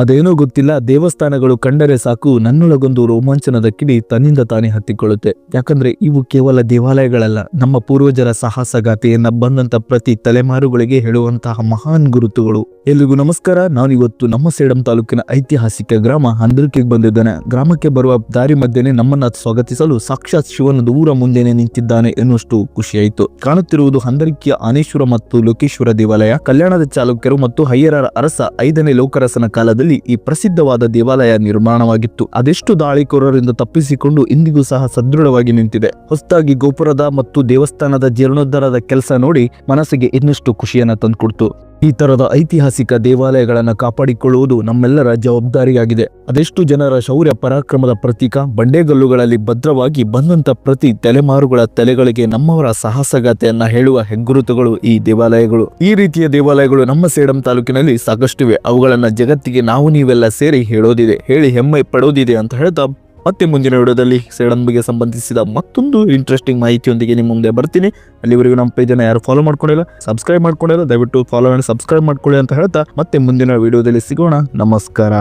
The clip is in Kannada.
ಅದೇನೋ ಗೊತ್ತಿಲ್ಲ, ದೇವಸ್ಥಾನಗಳು ಕಂಡರೆ ಸಾಕು ನನ್ನೊಳಗೊಂದು ರೋಮಾಂಚನದ ಕಿಡಿ ತನ್ನಿಂದ ತಾನೇ ಹತ್ತಿಕೊಳ್ಳುತ್ತೆ. ಯಾಕಂದ್ರೆ ಇವು ಕೇವಲ ದೇವಾಲಯಗಳಲ್ಲ, ನಮ್ಮ ಪೂರ್ವಜರ ಸಾಹಸಗಾಥೆಯನ್ನ ಬಂದಂತ ಪ್ರತಿ ತಲೆಮಾರುಗಳಿಗೆ ಹೇಳುವಂತಹ ಮಹಾನ್ ಗುರುತುಗಳು. ಎಲ್ರಿಗೂ ನಮಸ್ಕಾರ. ನಾನಿವತ್ತು ನಮ್ಮ ಸೇಡಂ ತಾಲೂಕಿನ ಐತಿಹಾಸಿಕ ಗ್ರಾಮ ಹಂದರ್ಕಿಗೆ ಬಂದಿದ್ದೇನೆ. ಗ್ರಾಮಕ್ಕೆ ಬರುವ ದಾರಿ ಮಧ್ಯೆನೆ ನಮ್ಮನ್ನ ಸ್ವಾಗತಿಸಲು ಸಾಕ್ಷಾತ್ ಶಿವನ ದೂರ ಮುಂದೆನೆ ನಿಂತಿದ್ದಾನೆ ಎನ್ನುವಷ್ಟು ಖುಷಿಯಾಯಿತು. ಕಾಣುತ್ತಿರುವುದು ಹಂದರ್ಕಿಯ ಆನೇಶ್ವರ ಮತ್ತು ಲೋಕೇಶ್ವರ ದೇವಾಲಯ. ಕಲ್ಯಾಣದ ಚಾಲುಕ್ಯರು ಮತ್ತು ಹಯ್ಯರರ ಅರಸ 5ನೇ ಲೋಕರಸನ ಕಾಲದಲ್ಲಿ ಈ ಪ್ರಸಿದ್ಧವಾದ ದೇವಾಲಯ ನಿರ್ಮಾಣವಾಗಿತ್ತು. ಅದೆಷ್ಟು ದಾಳಿಕೋರರಿಂದ ತಪ್ಪಿಸಿಕೊಂಡು ಇಂದಿಗೂ ಸಹ ಸದೃಢವಾಗಿ ನಿಂತಿದೆ. ಹೊಸದಾಗಿ ಗೋಪುರದ ಮತ್ತು ದೇವಸ್ಥಾನದ ಜೀರ್ಣೋದ್ಧಾರದ ಕೆಲಸ ನೋಡಿ ಮನಸ್ಸಿಗೆ ಇನ್ನಷ್ಟು ಖುಷಿಯನ್ನ ತಂದುಕೊಡ್ತು. ಈ ತರದ ಐತಿಹಾಸಿಕ ದೇವಾಲಯಗಳನ್ನ ಕಾಪಾಡಿಕೊಳ್ಳುವುದು ನಮ್ಮೆಲ್ಲರ ಜವಾಬ್ದಾರಿಯಾಗಿದೆ. ಅದೆಷ್ಟು ಜನರ ಶೌರ್ಯ ಪರಾಕ್ರಮದ ಪ್ರತೀಕ. ಬಂಡೆಗಲ್ಲುಗಳಲ್ಲಿ ಭದ್ರವಾಗಿ ಬಂದಂತ ಪ್ರತಿ ತಲೆಮಾರುಗಳ ತಲೆಗಳಿಗೆ ನಮ್ಮವರ ಸಾಹಸಗಾಥೆಯನ್ನ ಹೇಳುವ ಹೆಗ್ಗುರುತುಗಳು ಈ ದೇವಾಲಯಗಳು. ಈ ರೀತಿಯ ದೇವಾಲಯಗಳು ನಮ್ಮ ಸೇಡಂ ತಾಲೂಕಿನಲ್ಲಿ ಸಾಕಷ್ಟಿವೆ. ಅವುಗಳನ್ನ ಜಗತ್ತಿಗೆ ನಾವು ನೀವೆಲ್ಲ ಸೇರಿ ಹೇಳೋದಿದೆ, ಹೇಳಿ ಹೆಮ್ಮೆ ಪಡೋದಿದೆ ಅಂತ ಹೇಳ್ತಾ ಮತ್ತೆ ಮುಂದಿನ ವಿಡಿಯೋದಲ್ಲಿ ಸೇಡಂ ಬಗ್ಗೆ ಸಂಬಂಧಿಸಿದ ಮತ್ತೊಂದು ಇಂಟ್ರೆಸ್ಟಿಂಗ್ ಮಾಹಿತಿಯೊಂದಿಗೆ ನಿಮ್ಮ ಮುಂದೆ ಬರ್ತೀನಿ. ಅಲ್ಲಿವರೆಗೂ ನಮ್ಮ ಪೇಜನ್ನು ಯಾರು ಫಾಲೋ ಮಾಡ್ಕೊಂಡಿಲ್ಲ, ಸಬ್ಸ್ಕ್ರೈಬ್ ಮಾಡ್ಕೊಂಡಿಲ್ಲ, ದಯವಿಟ್ಟು ಫಾಲೋ ಆ್ಯಂಡ್ ಸಬ್ಸ್ಕ್ರೈಬ್ ಮಾಡ್ಕೊಳ್ಳಿ ಅಂತ ಹೇಳ್ತಾ ಮತ್ತೆ ಮುಂದಿನ ವಿಡಿಯೋದಲ್ಲಿ ಸಿಗೋಣ. ನಮಸ್ಕಾರ.